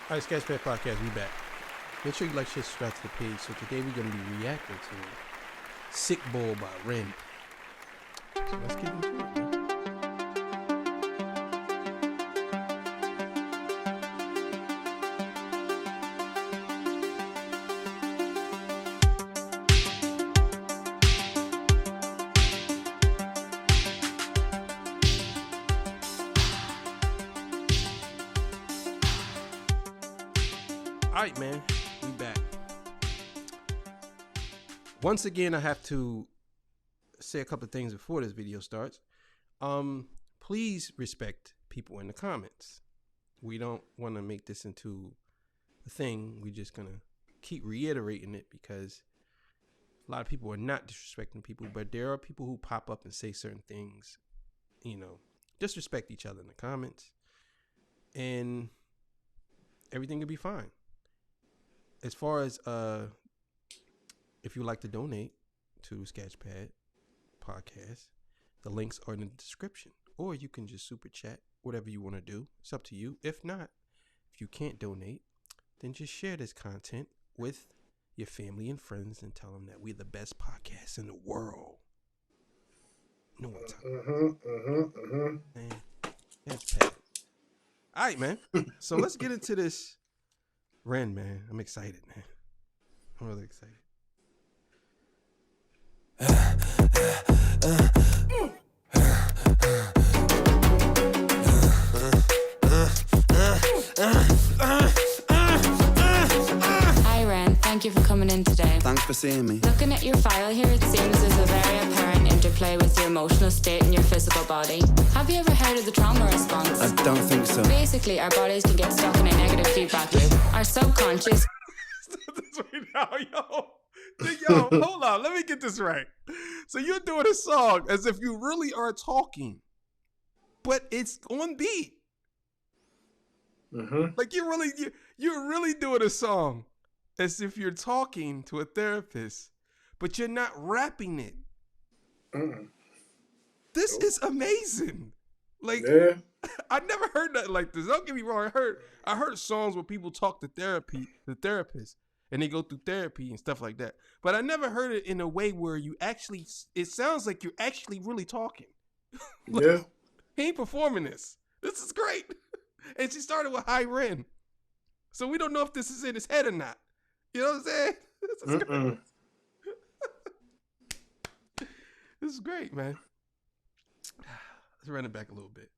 All right, Sketchpad Podcast, we back. Make sure you like, share, subscribe to the page. So today we're going to be reacting to Sick Boy by Ren. So let's get into it, man. All right, man, we back. Once again, I have to say a couple of things before this video starts. Please respect people in the comments. We don't want to make this into a thing. We're just gonna keep reiterating it because a lot of people are not disrespecting people, but there are people who pop up and say certain things, disrespect each other in the comments, and everything will be fine. As far as if you like to donate to Sketchpad Podcast, the links are in the description. Or you can just super chat, whatever you want to do. It's up to you. If not, if you can't donate, then just share this content with your family and friends and tell them that we're the best podcast in the world. No one's talking. Man, Sketchpad. All right, man. So let's get into this. Ren, man, I'm excited, man. I'm really excited. Hi Ren, thank you for coming in today. Thanks for seeing me. Looking at your file here, it seems there's a very apparent interplay with your emotional state and your physical body. Have you ever heard of the trauma response? I don't think so. Basically, our bodies can get stuck in a negative feedback loop. Our subconscious... Yo, hold on. Let me get this right. So you're doing a song as if you really are talking, but it's on beat. Like you're really doing a song as if you're talking to a therapist, but you're not rapping it. This is amazing. Like, Yeah. I never heard that like this. Don't get me wrong. I heard songs where people talk to the therapist, and they go through therapy and stuff like that. But I never heard it in a way where it sounds like you're actually really talking. Like, Yeah. he ain't performing this. This is great. And she started with Hi Ren. So we don't know if this is in his head or not. You know what I'm saying? This is great. This is great, man. Let's run it back a little bit.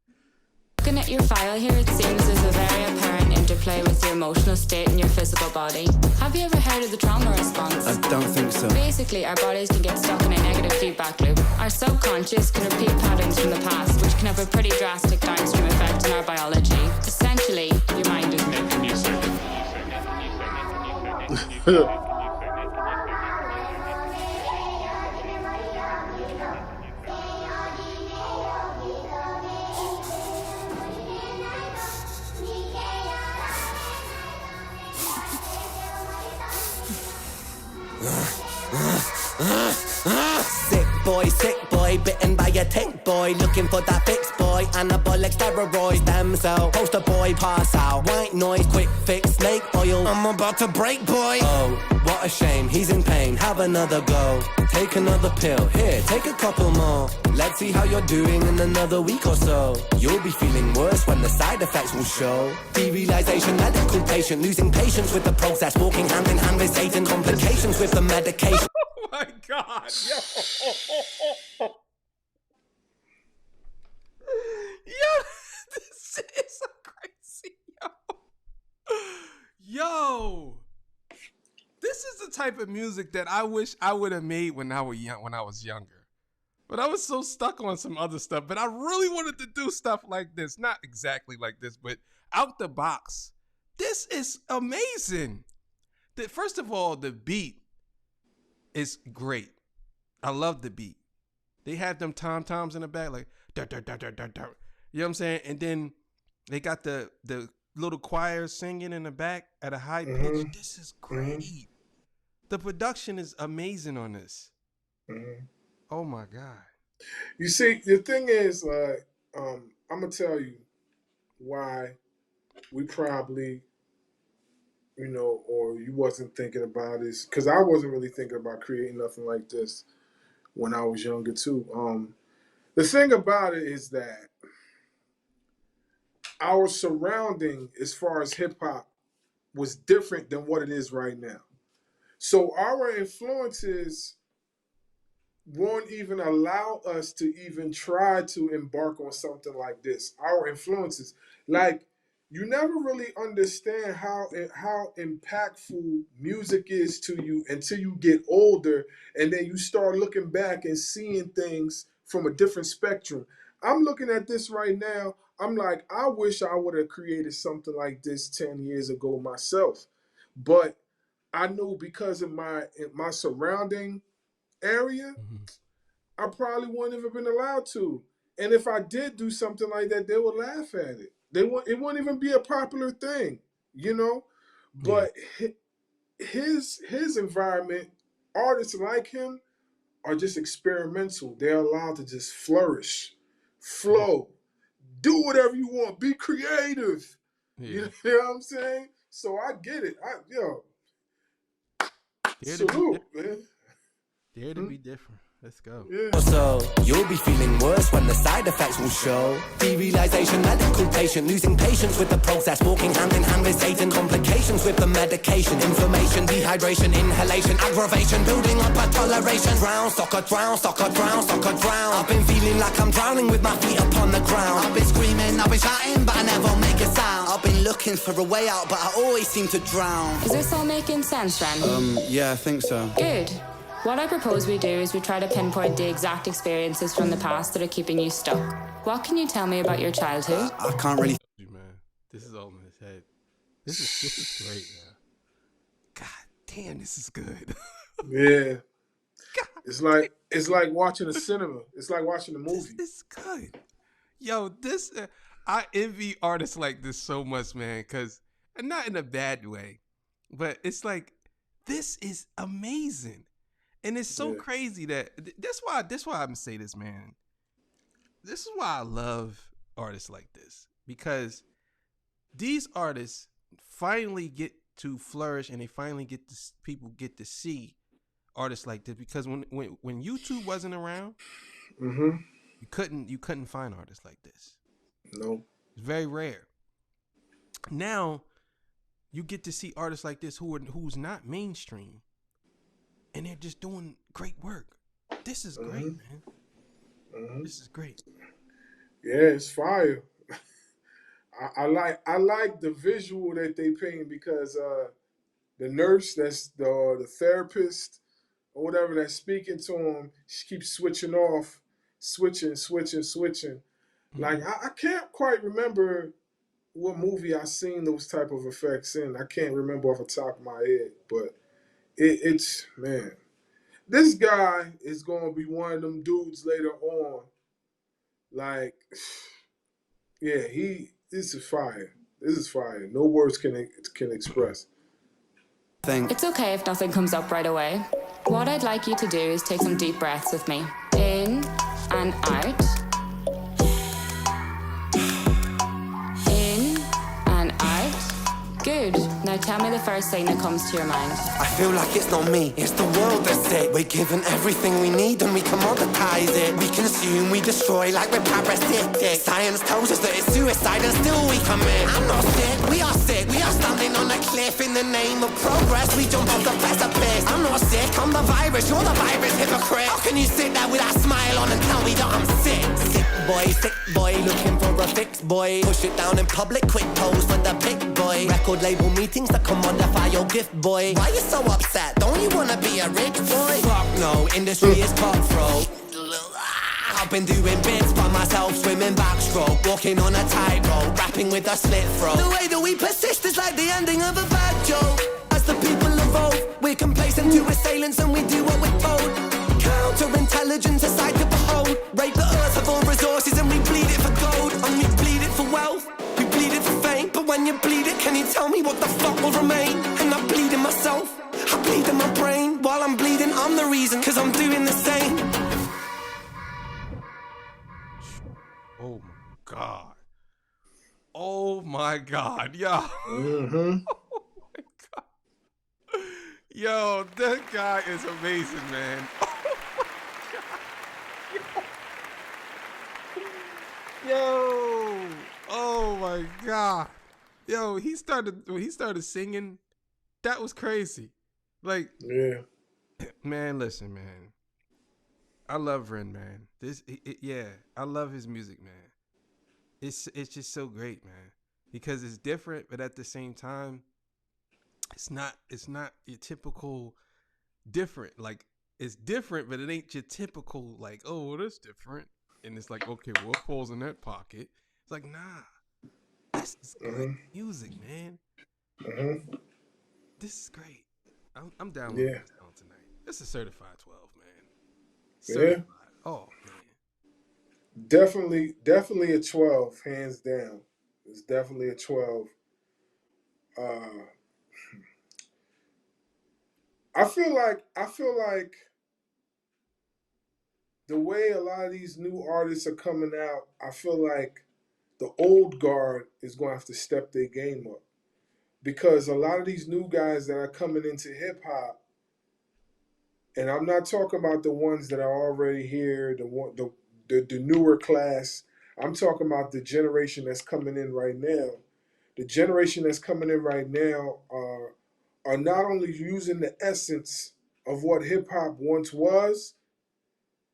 Looking at your file here, it seems there's a very apparent interplay with your emotional state and your physical body. Have you ever heard of the trauma response? I don't think so. Basically, our bodies can get stuck in a negative feedback loop. Our subconscious can repeat patterns from the past, which can have a pretty drastic downstream effect on our biology. Essentially, your mind is making music. Sick boy, bitten by a tick boy, looking for that fix boy, anabolic steroids, damn cell, poster boy, pass out, white noise, quick fix, snake oil, I'm about to break boy. Oh, what a shame, he's in pain, have another go, take another pill, here, take a couple more, let's see how you're doing in another week or so, you'll be feeling worse when the side effects will show, derealization, medical patient, losing patience with the process, walking hand in hand with Satan, complications with the medication. Oh my God, yo. Yo, this shit is so crazy, yo. This is the type of music that I wish I would have made when I was younger. But I was so stuck on some other stuff. But I really wanted to do stuff like this. Not exactly like this, but out the box. This is amazing. First of all, the beat is great. I love the beat. They had them tom-toms in the back, like, da, da, da, da, da, da. You know what I'm saying? And then they got the little choir singing in the back at a high pitch. This is great. The production is amazing on this. Oh my God. You see, the thing is, I'm gonna tell you why we probably or you wasn't thinking about this, because I wasn't really thinking about creating nothing like this when I was younger too. The thing about it is that our surrounding, as far as hip hop, was different than what it is right now. So our influences won't even allow us to even try to embark on something like this. Our influences, like, you never really understand how impactful music is to you until you get older, and then you start looking back and seeing things from a different spectrum. I'm looking at this right now. I'm like, I wish I would have created something like this 10 years ago myself. But I knew because of my surrounding area, Mhm. I probably wouldn't have been allowed to. And if I did do something like that, they would laugh at it. It wouldn't even be a popular thing, you know. Yeah. But his environment, artists like him are just experimental. They're allowed to just flourish, flow, do whatever you want, be creative. Yeah. You know what I'm saying? So I get it. Dare to be Salute, different. man. Dare to be different. Let's go. Yeah. So you'll be feeling worse when the side effects will show. Derealization, medical patient losing patience with the process, walking hand in hand with Satan. Complications with the medication, inflammation, dehydration, inhalation, aggravation, building up a toleration. Drown, soccer, drown, soccer, drown, soccer, drown. I've been feeling like I'm drowning with my feet upon the ground. I've been screaming, I've been shouting, but I never make a sound. I've been looking for a way out, but I always seem to drown. Is this all making sense, then? Yeah, I think so. Good. What I propose we do is we try to pinpoint the exact experiences from the past that are keeping you stuck. What can you tell me about your childhood? I can't really. Man, this is all in his head. This is great, man. God damn, this is good. Yeah. God, It's like watching a cinema. It's like watching a movie. this is good. Yo, this I envy artists like this so much, man, because not in a bad way, but it's like this is amazing. And it's so crazy that that's why I'm gonna say this, man. This is why I love artists like this, because these artists finally get to flourish, and they finally get to, people get to see artists like this, because when YouTube wasn't around, Mm-hmm. you couldn't find artists like this. No. It's very rare. Now you get to see artists like this who's not mainstream, and they're just doing great work. This is great, man. Mm-hmm. This is great. Yeah, it's fire. I like the visual that they paint, because the nurse, that's the therapist or whatever, that's speaking to him, she keeps switching off, switching. Mm-hmm. Like, I can't quite remember what movie I seen those type of effects in. I can't remember off the top of my head, but it's man. This guy is gonna be one of them dudes later on. Like, yeah, this is fire. This is fire. No words can express. It's okay if nothing comes up right away. What I'd like you to do is take some deep breaths with me. In and out. In and out. Good. Now tell me the first thing that comes to your mind. I feel like it's not me, it's the world that's sick. We're given everything we need and we commoditize it. We consume, we destroy like we're parasitic. Science tells us that it's suicide and still we commit. I'm not sick, we are sick. We are standing on a cliff in the name of progress. We jump off the precipice. I'm not sick, I'm the virus, you're the virus, hypocrite. How can you sit there with that smile on and tell me that I'm sick? Sick boy, looking for a fix, boy. Push it down in public, quick pose for the pic, boy. Record label meetings that commodify your gift, boy. Why you so upset? Don't you wanna be a rich boy? Fuck no, industry is cutthroat. I've been doing bits by myself, swimming backstroke, walking on a tightrope, rapping with a slit throat. The way that we persist is like the ending of a bad joke. As the people evolve, we're complacent to assailants and we do what we're told. Counterintelligence, a sight to behold. Rape the earth of all resources and we bleed it for gold. And we bleed it for wealth, we bleed it for fame. But when you bleed it, can you tell me what the fuck will remain? And I bleed in myself, I bleed in my brain. While I'm bleeding, I'm the reason, cause I'm doing the same. Oh my god. Oh my god, yeah. Mm-hmm. Oh my Yo, that guy is amazing, man. Yo, oh my god. Yo, when he started singing, that was crazy. Like, Yeah. man, listen, man. I love Ren, man. Yeah, I love his music, man. It's just so great, man. Because it's different, but at the same time, it's not your typical different. Like, it's different, but it ain't your typical like, oh, that's different. And it's like, okay, what falls in that pocket? It's like, nah, this is great music, man. This is great. I'm downloading this song tonight. This is certified 12, man. Certified. Yeah. Oh man. Definitely a 12, hands down. It's definitely a 12. I feel like the way a lot of these new artists are coming out, I feel like the old guard is going to have to step their game up, because a lot of these new guys that are coming into hip hop, and I'm not talking about the ones that are already here, the newer class. I'm talking about the generation that's coming in right now. The generation that's coming in right now are not only using the essence of what hip hop once was,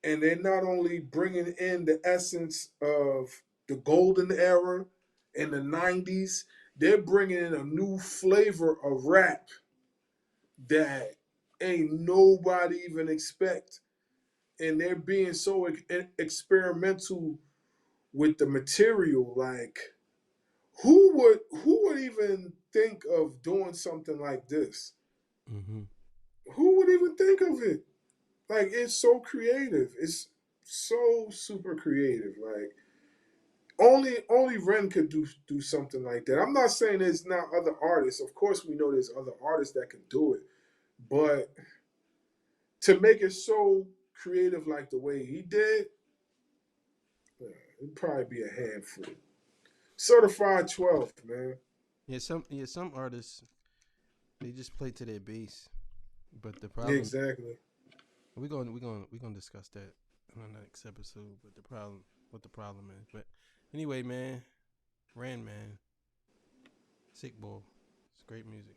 and they're not only bringing in the essence of the golden era in the 90s, they're bringing in a new flavor of rap that ain't nobody even expect. And they're being so experimental with the material. Like, who would even think of doing something like this? Mm-hmm. Who would even think of it? Like, it's so creative. It's so super creative. Like, only Ren could do something like that. I'm not saying there's not other artists. Of course, we know there's other artists that can do it, but to make it so creative like the way he did, it'd probably be a handful. Certified 12, man. Some artists, they just play to their base. But the Yeah, problem, exactly. we're gonna discuss that in the next episode. But what the problem is. But anyway, man, Ran, man, sick boy. It's great music.